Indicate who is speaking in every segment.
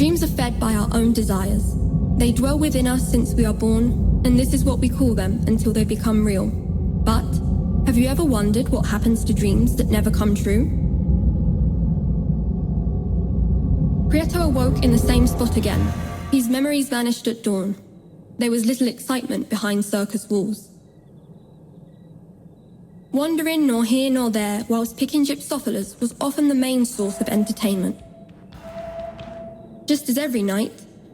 Speaker 1: Dreams are fed by our own desires. They dwell within us since we are born, and this is what we call them until they become real. But have you ever wondered what happens to dreams that never come true? Prieto awoke in the same spot again. His memories vanished at dawn. There was little excitement behind circus walls. Wandering nor here nor there whilst picking gypsophilas was often the main source of entertainment. Just as every night,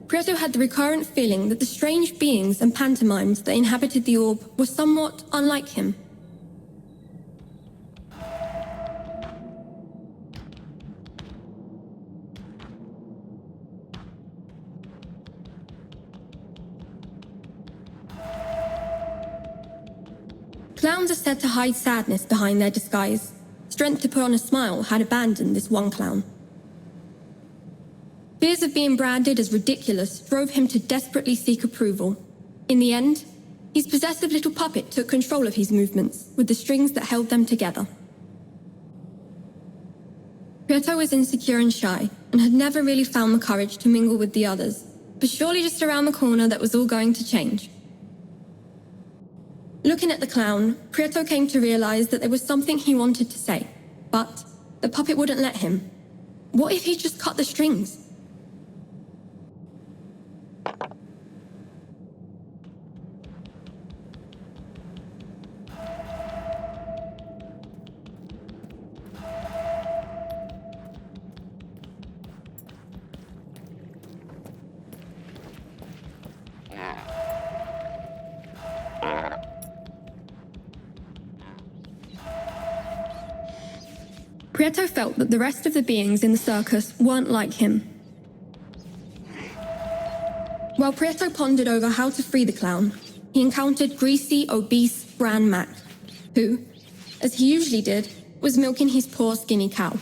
Speaker 1: Prieto had the recurrent feeling that the strange beings and pantomimes that inhabited the orb were somewhat unlike him. Clowns are said to hide sadness behind their disguise. Strength to put on a smile had abandoned this one clown. Fears of being branded as ridiculous drove him to desperately seek approval. In the end, his possessive little puppet took control of his movements with the strings that held them together. Prieto was insecure and shy, and had never really found the courage to mingle with the others, but surely just around the corner that was all going to change. Looking at the clown, Prieto came to realize that there was something he wanted to say, but the puppet wouldn't let him. What if he just cut the strings? Prieto felt that the rest of the beings in the circus weren't like him. While Prieto pondered over how to free the clown, he encountered greasy, obese Gran Mac, who, as he usually did, was milking his poor skinny cow.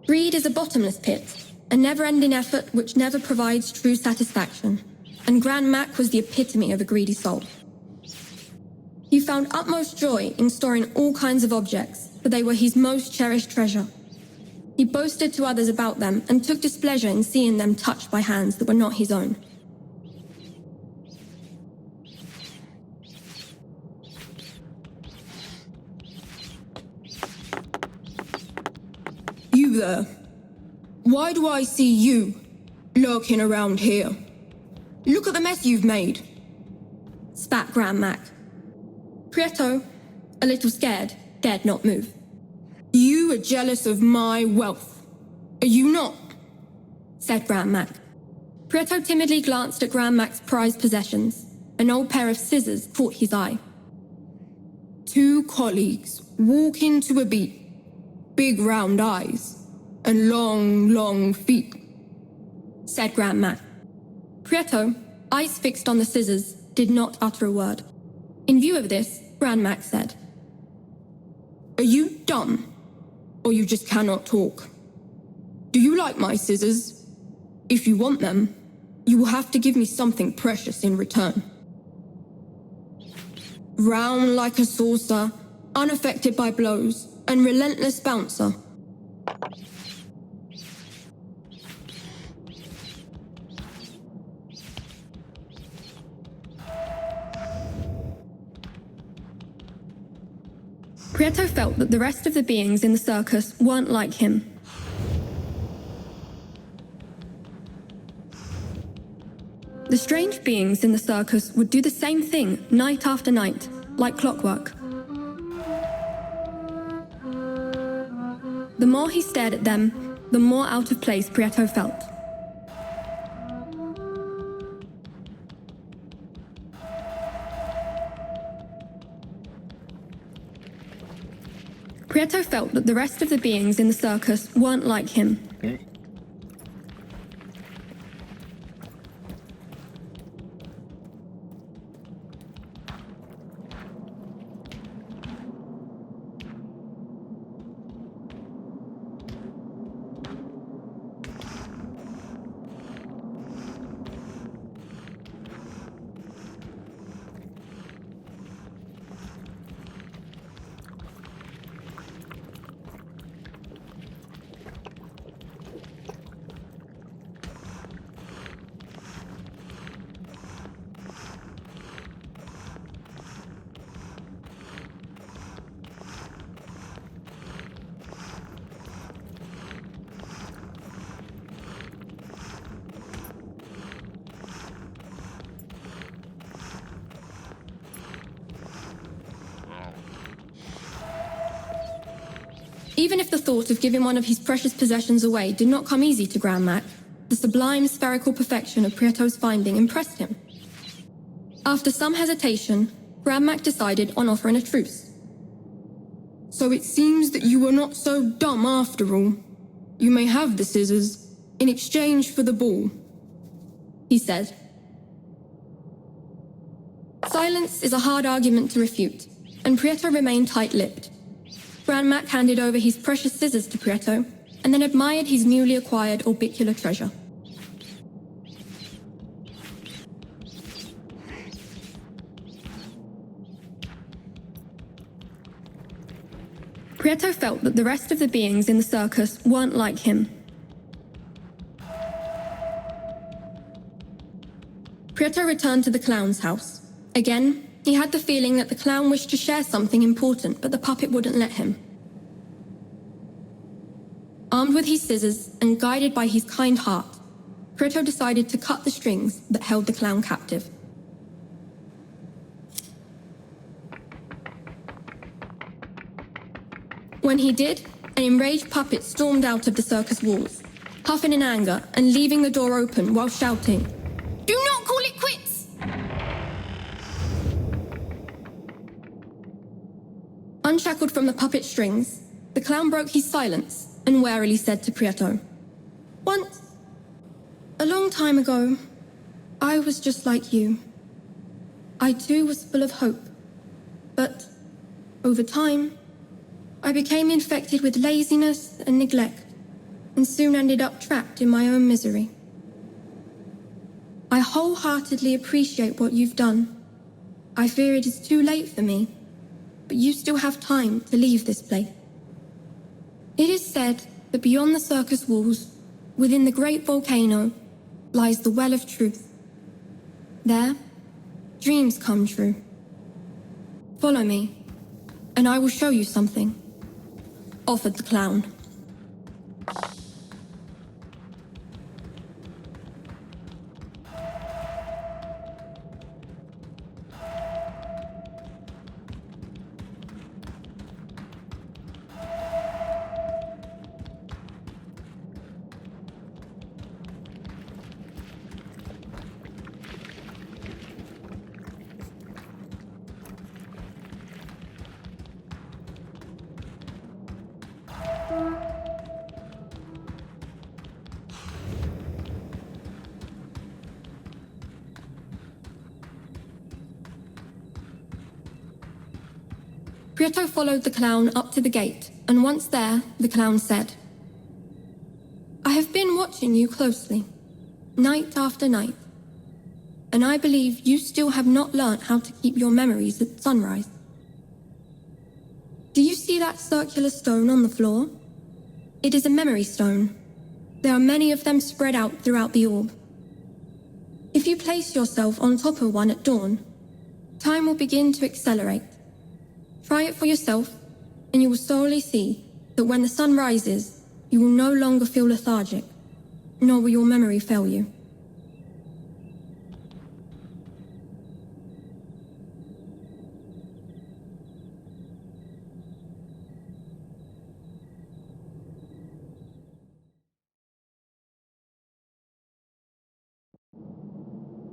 Speaker 1: Greed is a bottomless pit, a never-ending effort which never provides true satisfaction, and Gran Mac was the epitome of a greedy soul. He found utmost joy in storing all kinds of objects, for they were his most cherished treasure. He boasted to others about them and took displeasure in seeing them touched by hands that were not his own.
Speaker 2: You there? Why do I see you lurking around here? Look at the mess you've made,
Speaker 1: spat Gran Mac. Prieto, a little scared, dared not move.
Speaker 2: You are jealous of my wealth, are you not?
Speaker 1: Said Gran Mac. Prieto timidly glanced at Gran Mac's prized possessions. An old pair of scissors caught his eye.
Speaker 2: 2 colleagues walk into a beat, big round eyes, and long, long feet,
Speaker 1: said Gran Mac. Prieto, eyes fixed on the scissors, did not utter a word. In view of this, Gran Mac said,
Speaker 2: Are you dumb? Or you just cannot talk? Do you like my scissors? If you want them, you will have to give me something precious in return. Round like a saucer, unaffected by blows, and relentless bouncer.
Speaker 1: Prieto felt that the rest of the beings in the circus weren't like him. The strange beings in the circus would do the same thing night after night, like clockwork. The more he stared at them, the more out of place Prieto felt. Prieto felt that the rest of the beings in the circus weren't like him. Even if the thought of giving one of his precious possessions away did not come easy to Grand Mac, the sublime spherical perfection of Prieto's finding impressed him. After some hesitation, Grand Mac decided on offering a truce.
Speaker 2: So it seems that you were not so dumb after all. You may have the scissors in exchange for the ball,
Speaker 1: he said. Silence is a hard argument to refute, and Prieto remained tight-lipped. Grand Mac handed over his precious scissors to Prieto, and then admired his newly acquired orbicular treasure. Prieto felt that the rest of the beings in the circus weren't like him. Prieto returned to the clown's house. Again, he had the feeling that the clown wished to share something important, but the puppet wouldn't let him. Armed with his scissors and guided by his kind heart, Prieto decided to cut the strings that held the clown captive. When he did, an enraged puppet stormed out of the circus walls, huffing in anger and leaving the door open while shouting, "Do not call it quits!" Unshackled from the puppet strings, the clown broke his silence and warily said to Prieto, "Once, a long time ago, I was just like you. I too was full of hope, but over time, I became infected with laziness and neglect, and soon ended up trapped in my own misery. I wholeheartedly appreciate what you've done. I fear it is too late for me, but you still have time to leave this place. It is said that beyond the circus walls, within the great volcano, lies the well of truth. There, dreams come true. Follow me, and I will show you something," offered the clown. Prieto followed the clown up to the gate, and once there, the clown said, "I have been watching you closely, night after night, and I believe you still have not learnt how to keep your memories at sunrise. Do you see that circular stone on the floor? It is a memory stone. There are many of them spread out throughout the orb. If you place yourself on top of one at dawn, time will begin to accelerate. Try it for yourself, and you will slowly see that when the sun rises, you will no longer feel lethargic, nor will your memory fail you."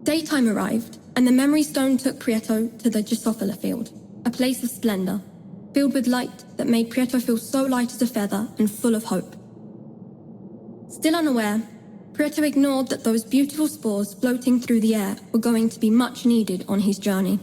Speaker 1: Daytime arrived, and the memory stone took Prieto to the Drosophila field, a place of splendor, filled with light that made Prieto feel so light as a feather and full of hope. Still unaware, Prieto ignored that those beautiful spores floating through the air were going to be much needed on his journey.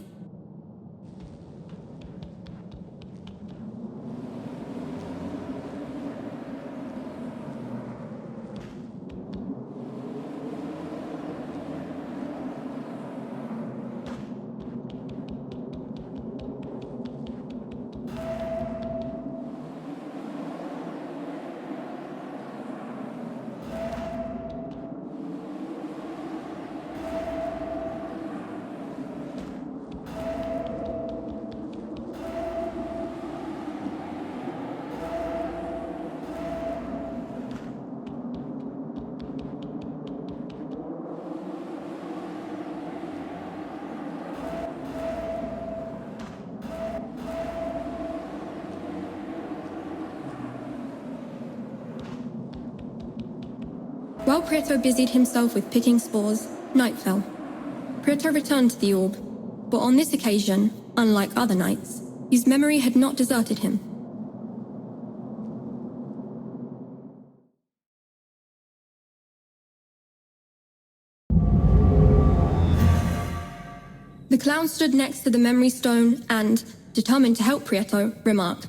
Speaker 1: While Prieto busied himself with picking spores, night fell. Prieto returned to the orb, but on this occasion, unlike other nights, his memory had not deserted him. The clown stood next to the memory stone and, determined to help Prieto, remarked,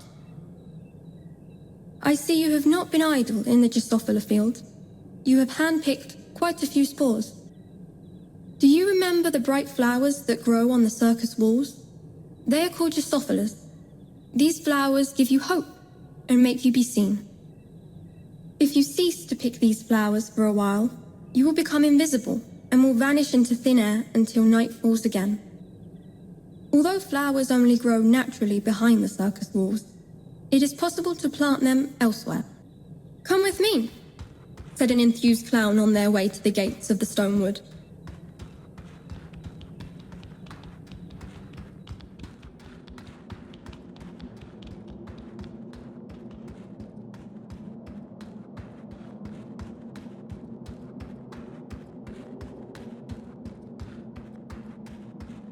Speaker 1: "I see you have not been idle in the Drosophila field. You have handpicked quite a few spores. Do you remember the bright flowers that grow on the circus walls? They are called Drosophilas. These flowers give you hope and make you be seen. If you cease to pick these flowers for a while, you will become invisible and will vanish into thin air until night falls again. Although flowers only grow naturally behind the circus walls, it is possible to plant them elsewhere. Come with me," said an enthused clown on their way to the gates of the Stonewood.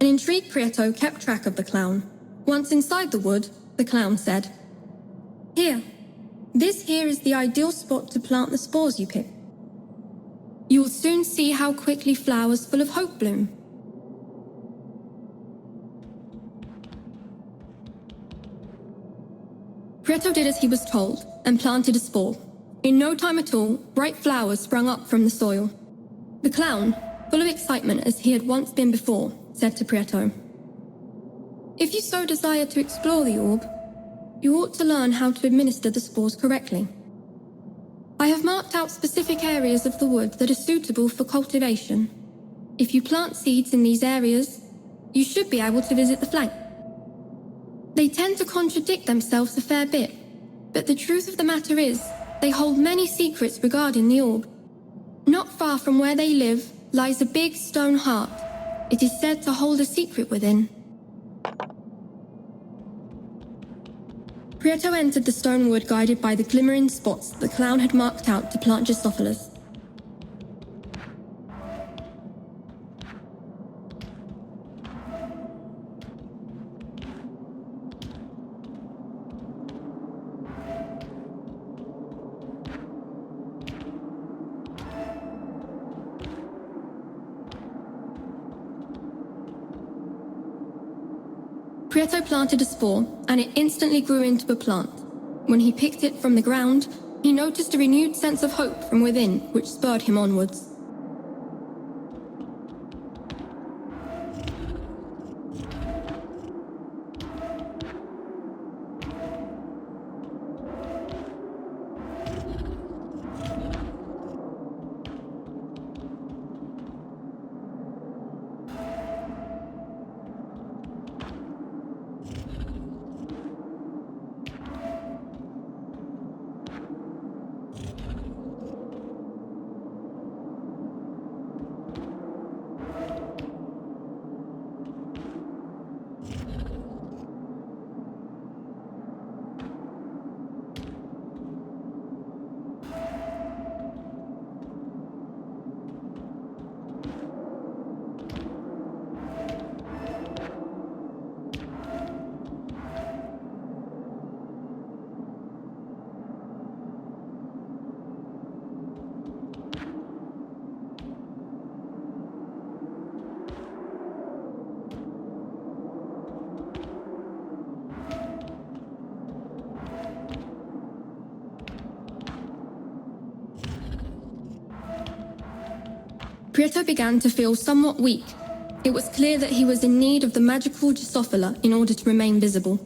Speaker 1: An intrigued Prieto kept track of the clown. Once inside the wood, the clown said, "Here, this here is the ideal spot to plant the spores you pick. You will soon see how quickly flowers full of hope bloom." Prieto did as he was told and planted a spore. In no time at all, bright flowers sprung up from the soil. The clown, full of excitement as he had once been before, said to Prieto, "If you so desire to explore the orb, you ought to learn how to administer the spores correctly. I have marked out specific areas of the wood that are suitable for cultivation. If you plant seeds in these areas, you should be able to visit the flank. They tend to contradict themselves a fair bit, but the truth of the matter is, they hold many secrets regarding the orb. Not far from where they live lies a big stone heart. It is said to hold a secret within." Prieto entered the stone wood guided by the glimmering spots the clown had marked out to plant Drosophilas. Prieto planted a spore, and it instantly grew into a plant. When he picked it from the ground, he noticed a renewed sense of hope from within, which spurred him onwards. Prieto began to feel somewhat weak. It was clear that he was in need of the magical Drosophila in order to remain visible.